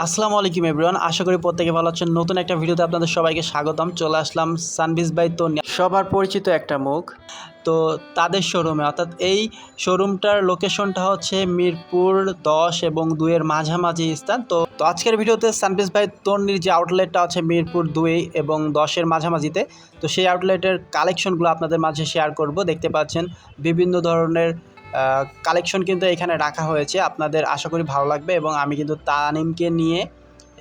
আসসালামু আলাইকুম এভরিওয়ান, আশা করি প্রত্যেকে ভালো আছেন। নতুন একটা ভিডিওতে আপনাদের সবাইকে স্বাগতম। চলে আসলাম সানবিজ বাই তন্নি, সবার পরিচিত একটা মুখ। তো তাদের শোরুমে, অর্থাৎ এই শোরুমটার লোকেশনটা হচ্ছে মিরপুর 10 এবং 2 এর মাঝামাঝি স্থান। তো আজকের ভিডিওতে সানবিজ বাই তন্নির যে আউটলেটটা আছে মিরপুর 2 এবং 10 এর মাঝামাঝিতে, তো সেই আউটলেটের কালেকশনগুলো আপনাদের মাঝে শেয়ার করব। দেখতে পাচ্ছেন বিভিন্ন ধরনের কালেকশন কিন্তু এখানে রাখা হয়েছে, আপনাদের আশা করি ভালো লাগবে। এবং আমি কিন্তু তানিমকে নিয়ে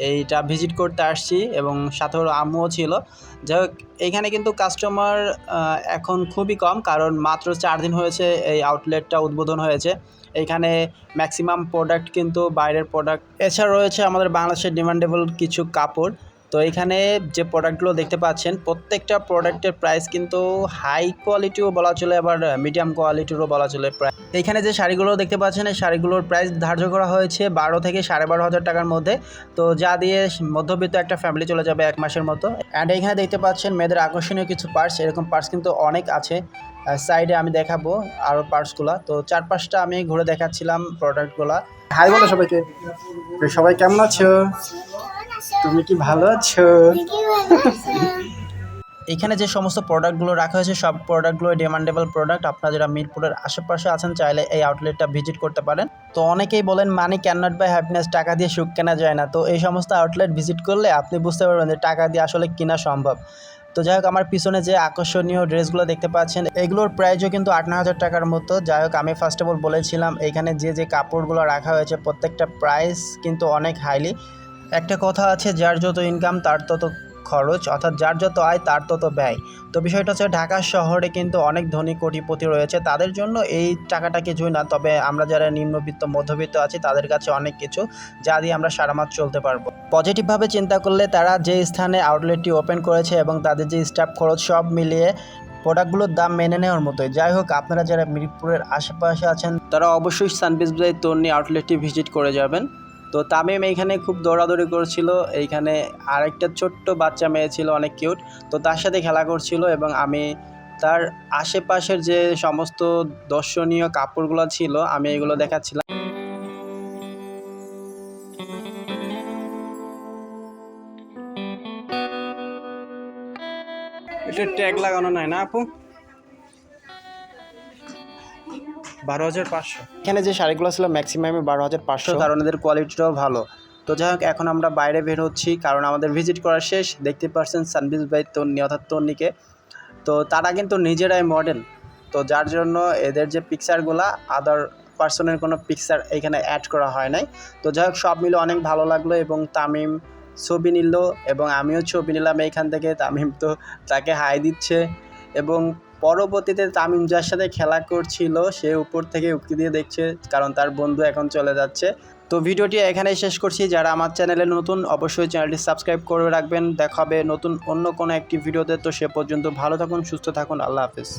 এইটা ভিজিট করতে আসছি এবং সাথে ওর আম্মুও ছিল। যাই হোক, এইখানে কিন্তু কাস্টমার এখন খুবই কম, কারণ মাত্র 4 দিন হয়েছে এই আউটলেটটা উদ্বোধন হয়েছে। এইখানে ম্যাক্সিমাম প্রোডাক্ট কিন্তু বাইরের প্রোডাক্ট, এছাড়া রয়েছে আমাদের বাংলাদেশের ডিমান্ডেবল কিছু কাপড়। তো এখানে যে প্রোডাক্টগুলো দেখতে পাচ্ছেন, প্রত্যেকটা প্রোডাক্টের প্রাইস কিন্তু হাই কোয়ালিটিও বলা চলে, আবার মিডিয়াম কোয়ালিটিরও বলা চলে। এইখানে যে শাড়িগুলো দেখতে পাচ্ছেন, এই শাড়িগুলোর প্রাইস ধার্য করা হয়েছে 12 থেকে 12,500 টাকার মধ্যে। তো যা দিয়ে মধ্যবিত্ত একটা ফ্যামিলি চলে যাবে 1 মাসের মতো। অ্যান্ড এখানে দেখতে পাচ্ছেন মেয়েদের আকর্ষণীয় কিছু পার্স, এরকম পার্স কিন্তু অনেক আছে। সাইডে আমি দেখাবো আরও পার্সগুলো। তো 4-5টা আমি ঘুরে দেখাচ্ছিলাম প্রোডাক্টগুলো। হাই বলো সবাইকে। সবাই কেমন আছো? তুমি কি ভালো আছো? এখানে যে সমস্ত প্রোডাক্টগুলো রাখা হয়েছে, সব প্রোডাক্টগুলো ডিমান্ডেবল প্রোডাক্ট। আপনারা যারা মিরপুরের আশেপাশে আছেন, চাইলে এই আউটলেটটা ভিজিট করতে পারেন। তো অনেকেই বলেন money can not by happiness, টাকা দিয়ে সুখ কেনা যায় না। তো এই সমস্ত আউটলেট ভিজিট করলে আপনি বুঝতে পারবেন যে টাকা দিয়ে আসলে কেনা সম্ভব। তো যাই হোক, আমার পিছনে যে আকর্ষণীয় ড্রেসগুলো দেখতে পাচ্ছেন, এগুলোর প্রাইসও কিন্তু 58,000 টাকার মতো। যাই হোক, আমি ফার্স্ট অফ অল বলেছিলাম এখানে যে কাপড়গুলো রাখা হয়েছে প্রত্যেকটা প্রাইস কিন্তু অনেক হাইলি। একটা কথা আছে, যার যত ইনকাম তার তত খরচ, অর্থাৎ যার যত আয় তার তত ব্যয়। তো বিষয়টা হচ্ছে, ঢাকা শহরে কিন্তু অনেক ধনী কোটিপতি রয়েছে, তাদের জন্য এই টাকাটা কিছুই না। তবে আমরা যারা নিম্নবিত্ত মধ্যবিত্ত আছি, তাদের কাছে অনেক কিছু, যা দিয়ে আমরা সারা মাস চলতে পারবো। পজিটিভভাবে চিন্তা করলে তারা যে স্থানে আউটলেটটি ওপেন করেছে এবং তাদের যে স্টাফ খরচ, সব মিলিয়ে প্রোডাক্টগুলোর দাম মেনে নেওয়ার মতোই। যাই হোক, আপনারা যারা মিরপুরের আশেপাশে আছেন, তারা অবশ্যই সানবিজ বাই তন্নি আউটলেটটি ভিজিট করে যাবেন। তো তামিম এইখানে খুব দৌড়াদৌড়ি করছিল। এইখানে আরেকটা ছোট্ট বাচ্চা মেয়ে ছিল, অনেক কিউট। তো তার সাথে খেলা করছিল এবং আমি তার আশেপাশের যে সমস্ত দর্শনীয় কাপড়গুলো ছিল, আমি এগুলো দেখাচ্ছিলাম। এটা ট্যাগ লাগানো নাই না আপু? 12,500। এখানে যে শাড়িগুলো ছিল ম্যাক্সিমামই 12,500, কারণ এদের কোয়ালিটিটাও ভালো। তো যাই হোক, এখন আমরা বাইরে বের হচ্ছি, কারণ আমাদের ভিজিট করা শেষ। দেখতে পাচ্ছেন সানবিজ বাই তন্নি, অর্থাৎ তন্নিকে। তো তারা কিন্তু নিজেরাই মডেল, তো যার জন্য এদের যে পিকচারগুলো, আদার পার্সনের কোনো পিকচার এখানে অ্যাড করা হয় নাই। তো যাই হোক, সব মিলে অনেক ভালো লাগলো। এবং তামিম ছবি নিল এবং আমিও ছবি নিলাম এইখান থেকে। তামিম তো তাকে হাই দিচ্ছে এবং পরবর্তীতে তামিম যার সাথে খেলা করছিল, সে উপর থেকে উঁকি দিয়ে দেখছে, কারণ তার বন্ধু এখন চলে যাচ্ছে। তো ভিডিওটি এখানেই শেষ করছি। যারা আমার চ্যানেলে নতুন, অবশ্যই চ্যানেলটি সাবস্ক্রাইব করে রাখবেন। দেখা হবে নতুন অন্য কোনো একটি ভিডিওতে। তো সে পর্যন্ত ভালো থাকুন, সুস্থ থাকুন, আল্লাহ হাফেজ।